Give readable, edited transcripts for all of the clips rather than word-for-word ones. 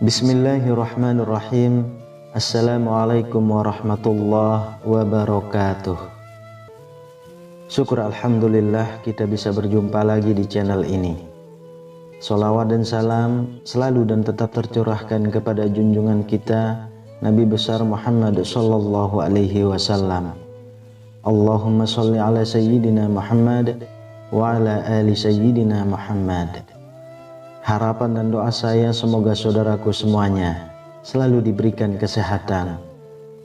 Bismillahirrahmanirrahim. Assalamualaikum warahmatullahi wabarakatuh. Syukur alhamdulillah kita bisa berjumpa lagi di channel ini. Sholawat dan salam selalu dan tetap tercurahkan kepada junjungan kita Nabi besar Muhammad sallallahu alaihi wasallam. Allahumma sholli ala sayyidina Muhammad wa ala ali sayyidina Muhammad. Harapan dan doa saya semoga saudaraku semuanya selalu diberikan kesehatan,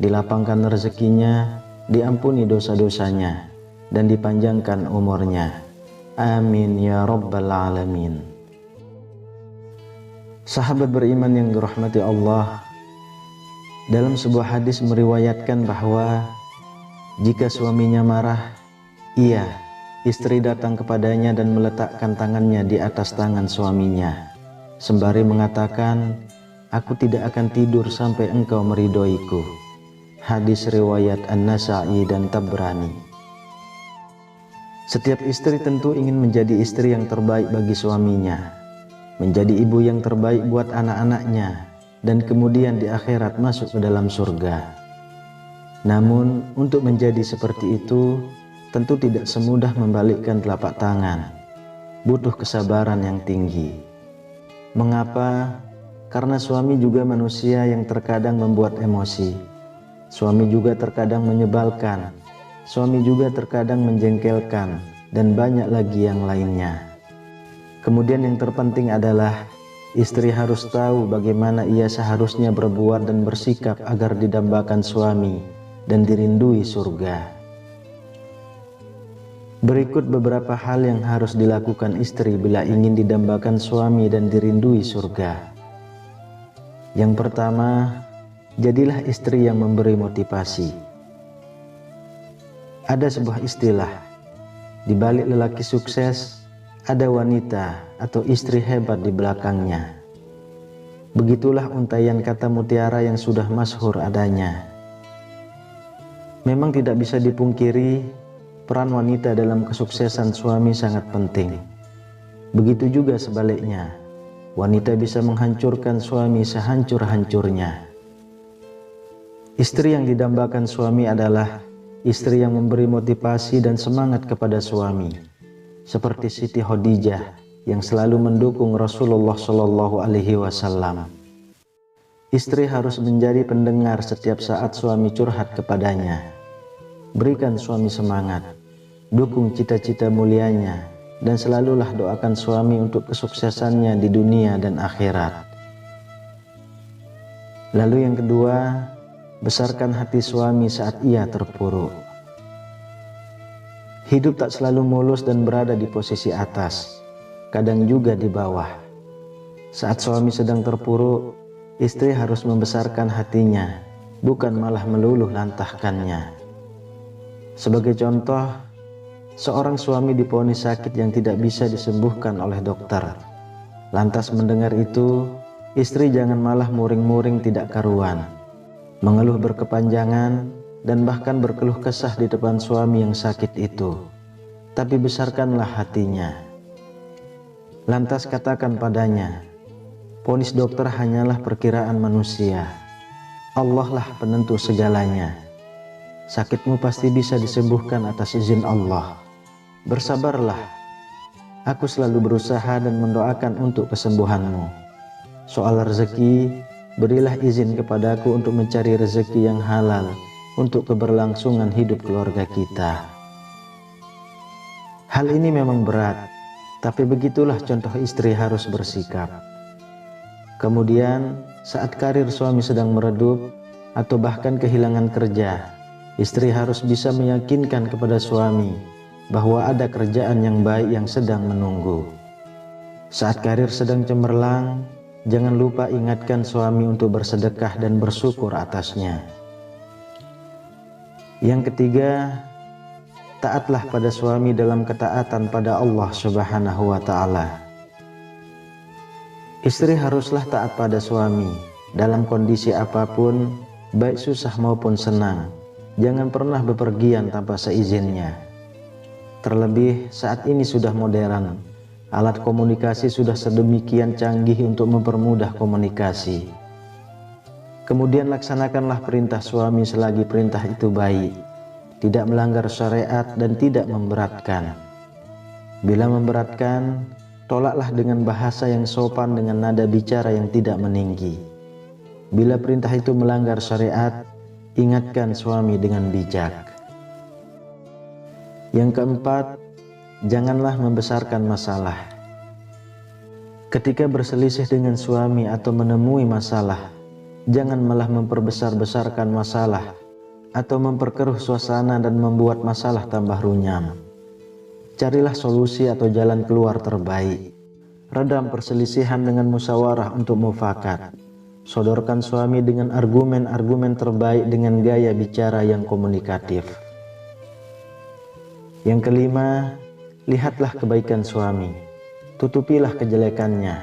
dilapangkan rezekinya, diampuni dosa-dosanya, dan dipanjangkan umurnya. Amin ya rabbal alamin. Sahabat beriman yang dirahmati Allah, dalam sebuah hadis meriwayatkan bahwa jika suaminya marah, istri datang kepadanya dan meletakkan tangannya di atas tangan suaminya, sembari mengatakan, "Aku tidak akan tidur sampai engkau meridhoiku." Hadis riwayat An-Nasa'i dan Tabrani. Setiap istri tentu ingin menjadi istri yang terbaik bagi suaminya, menjadi ibu yang terbaik buat anak-anaknya, dan kemudian di akhirat masuk ke dalam surga. Namun, untuk menjadi seperti itu, tentu tidak semudah membalikkan telapak tangan, butuh kesabaran yang tinggi. Mengapa? Karena suami juga manusia yang terkadang membuat emosi. Suami juga terkadang menyebalkan, suami juga terkadang menjengkelkan, dan banyak lagi yang lainnya. Kemudian yang terpenting adalah istri harus tahu bagaimana ia seharusnya berbuat dan bersikap agar didambakan suami dan dirindui surga. Berikut beberapa hal yang harus dilakukan istri bila ingin didambakan suami dan dirindui surga. Yang pertama, jadilah istri yang memberi motivasi. Ada sebuah istilah, di balik lelaki sukses, ada wanita atau istri hebat di belakangnya. Begitulah untaian kata mutiara yang sudah masyhur adanya. Memang tidak bisa dipungkiri, peran wanita dalam kesuksesan suami sangat penting. Begitu juga sebaliknya, wanita bisa menghancurkan suami sehancur-hancurnya. Istri yang didambakan suami adalah istri yang memberi motivasi dan semangat kepada suami, seperti Siti Khadijah yang selalu mendukung Rasulullah Shallallahu Alaihi Wasallam. Istri harus menjadi pendengar setiap saat suami curhat kepadanya. Berikan suami semangat, dukung cita-cita mulianya, dan selalulah doakan suami untuk kesuksesannya di dunia dan akhirat. Lalu yang kedua, besarkan hati suami saat ia terpuruk. Hidup tak selalu mulus dan berada di posisi atas, kadang juga di bawah. Saat suami sedang terpuruk, istri harus membesarkan hatinya, bukan malah meluluh lantahkannya. Sebagai contoh, seorang suami divonis sakit yang tidak bisa disembuhkan oleh dokter. Lantas mendengar itu, istri jangan malah muring-muring tidak karuan, mengeluh berkepanjangan, dan bahkan berkeluh kesah di depan suami yang sakit itu. Tapi besarkanlah hatinya. Lantas katakan padanya, vonis dokter hanyalah perkiraan manusia. Allah lah penentu segalanya. Sakitmu pasti bisa disembuhkan atas izin Allah. Bersabarlah. Aku selalu berusaha dan mendoakan untuk kesembuhanmu. Soal rezeki, berilah izin kepadaku untuk mencari rezeki yang halal untuk keberlangsungan hidup keluarga kita. Hal ini memang berat, tapi begitulah contoh istri harus bersikap. Kemudian, saat karir suami sedang meredup atau bahkan kehilangan kerja, istri harus bisa meyakinkan kepada suami bahwa ada kerjaan yang baik yang sedang menunggu. Saat karir sedang cemerlang, jangan lupa ingatkan suami untuk bersedekah dan bersyukur atasnya. Yang ketiga, taatlah pada suami dalam ketaatan pada Allah Subhanahu wa Ta'ala. Istri haruslah taat pada suami dalam kondisi apapun, baik susah maupun senang. Jangan pernah bepergian tanpa seizinnya. Terlebih saat ini sudah modern, alat komunikasi sudah sedemikian canggih untuk mempermudah komunikasi. Kemudian laksanakanlah perintah suami selagi perintah itu baik, tidak melanggar syariat dan tidak memberatkan. Bila memberatkan, tolaklah dengan bahasa yang sopan dengan nada bicara yang tidak meninggi. Bila perintah itu melanggar syariat, ingatkan suami dengan bijak. Yang keempat, janganlah membesarkan masalah. Ketika berselisih dengan suami atau menemui masalah, jangan malah memperbesar-besarkan masalah atau memperkeruh suasana dan membuat masalah tambah runyam. Carilah solusi atau jalan keluar terbaik. Redam perselisihan dengan musyawarah untuk mufakat. Sodorkan suami dengan argumen-argumen terbaik dengan gaya bicara yang komunikatif. Yang kelima, lihatlah kebaikan suami, tutupilah kejelekannya.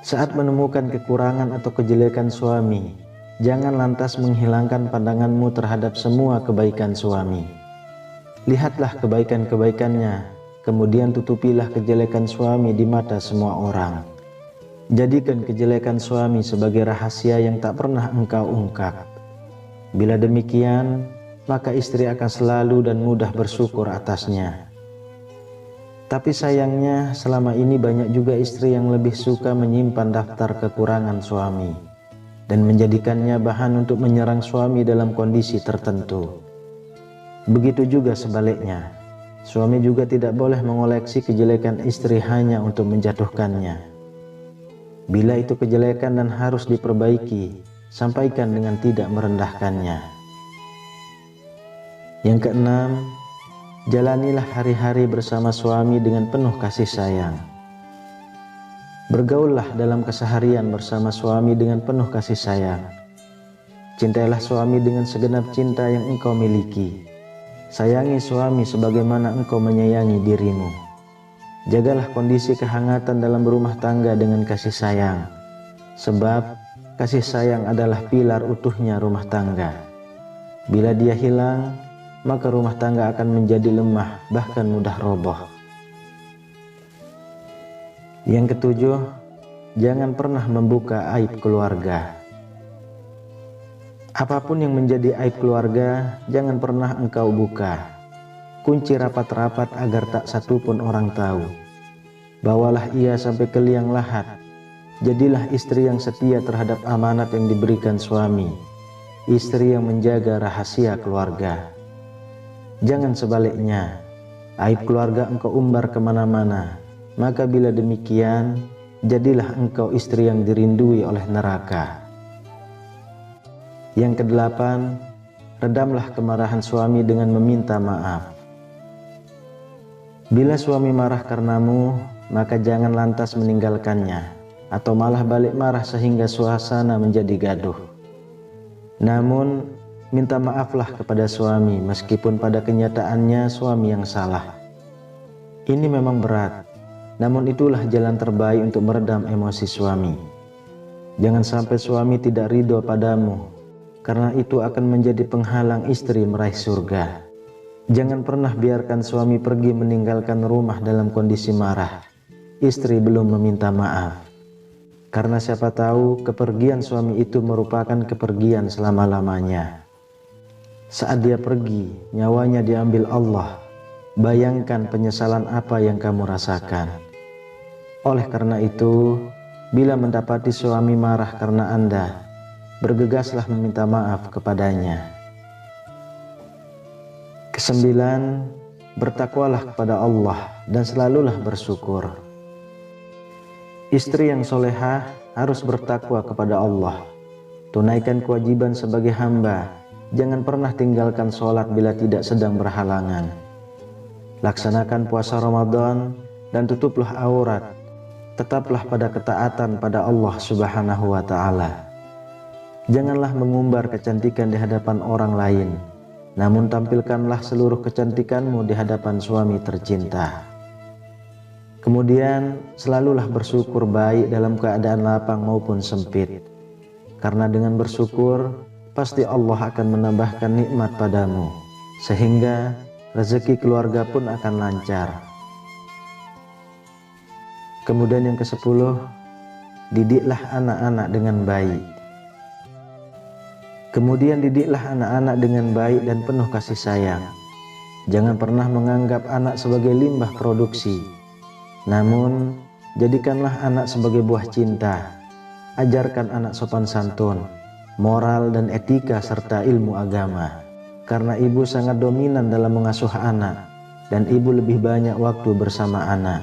Saat menemukan kekurangan atau kejelekan suami, jangan lantas menghilangkan pandanganmu terhadap semua kebaikan suami. Lihatlah kebaikan-kebaikannya, kemudian tutupilah kejelekan suami di mata semua orang. Jadikan kejelekan suami sebagai rahasia yang tak pernah engkau ungkap. Bila demikian, maka istri akan selalu dan mudah bersyukur atasnya. Tapi sayangnya selama ini banyak juga istri yang lebih suka menyimpan daftar kekurangan suami dan menjadikannya bahan untuk menyerang suami dalam kondisi tertentu. Begitu juga sebaliknya, suami juga tidak boleh mengoleksi kejelekan istri hanya untuk menjatuhkannya. Bila itu kejelekan dan harus diperbaiki, sampaikan dengan tidak merendahkannya. Yang keenam, jalanilah hari-hari bersama suami dengan penuh kasih sayang. Bergaullah dalam keseharian bersama suami dengan penuh kasih sayang. Cintailah suami dengan segenap cinta yang engkau miliki. Sayangi suami sebagaimana engkau menyayangi dirimu. Jagalah kondisi kehangatan dalam rumah tangga dengan kasih sayang. Sebab kasih sayang adalah pilar utuhnya rumah tangga. Bila dia hilang, maka rumah tangga akan menjadi lemah, bahkan mudah roboh. Yang ketujuh, jangan pernah membuka aib keluarga. Apapun yang menjadi aib keluarga, jangan pernah engkau buka. Kunci rapat-rapat agar tak satu pun orang tahu. Bawalah ia sampai ke liang lahat. Jadilah istri yang setia terhadap amanat yang diberikan suami. Istri yang menjaga rahasia keluarga. Jangan sebaliknya, aib keluarga engkau umbar kemana-mana, maka bila demikian, jadilah engkau istri yang dirindui oleh neraka. Yang kedelapan, redamlah kemarahan suami dengan meminta maaf. Bila suami marah karenamu, maka jangan lantas meninggalkannya, atau malah balik marah sehingga suasana menjadi gaduh. Namun, minta maaflah kepada suami meskipun pada kenyataannya suami yang salah. Ini memang berat, namun itulah jalan terbaik untuk meredam emosi suami. Jangan sampai suami tidak ridho padamu, karena itu akan menjadi penghalang istri meraih surga. Jangan pernah biarkan suami pergi meninggalkan rumah dalam kondisi marah. Istri belum meminta maaf. Karena siapa tahu kepergian suami itu merupakan kepergian selama-lamanya. Saat dia pergi, nyawanya diambil Allah. Bayangkan penyesalan apa yang kamu rasakan. Oleh karena itu, bila mendapati suami marah karena Anda, bergegaslah meminta maaf kepadanya. Kesembilan, bertakwalah kepada Allah dan selalulah bersyukur. Istri yang solehah harus bertakwa kepada Allah. Tunaikan kewajiban sebagai hamba. Jangan pernah tinggalkan sholat bila tidak sedang berhalangan. Laksanakan puasa Ramadan dan tutuplah aurat. Tetaplah pada ketaatan pada Allah Subhanahu wa Ta'ala. Janganlah mengumbar kecantikan di hadapan orang lain, namun tampilkanlah seluruh kecantikanmu di hadapan suami tercinta. Kemudian selalulah bersyukur baik dalam keadaan lapang maupun sempit, karena dengan bersyukur pasti Allah akan menambahkan nikmat padamu, sehingga rezeki keluarga pun akan lancar. Kemudian yang ke-10, didiklah anak-anak dengan baik. Kemudian didiklah anak-anak dengan baik dan penuh kasih sayang. Jangan pernah menganggap anak sebagai limbah produksi, namun jadikanlah anak sebagai buah cinta. Ajarkan anak sopan santun, moral dan etika serta ilmu agama, karena ibu sangat dominan dalam mengasuh anak dan ibu lebih banyak waktu bersama anak.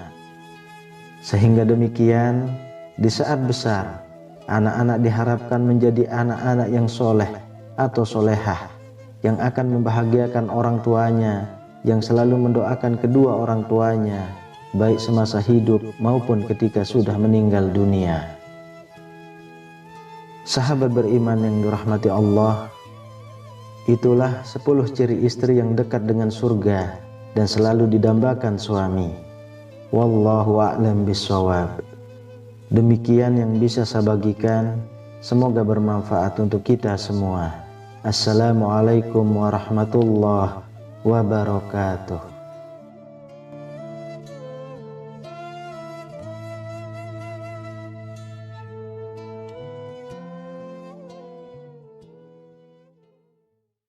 Sehingga demikian, di saat besar anak-anak diharapkan menjadi anak-anak yang soleh atau solehah, yang akan membahagiakan orang tuanya, yang selalu mendoakan kedua orang tuanya, baik semasa hidup maupun ketika sudah meninggal dunia. Sahabat beriman yang dirahmati Allah, itulah 10 ciri istri yang dekat dengan surga dan selalu didambakan suami. Wallahu a'lam bishawab. Demikian yang bisa saya bagikan, semoga bermanfaat untuk kita semua. Assalamualaikum warahmatullahi wabarakatuh.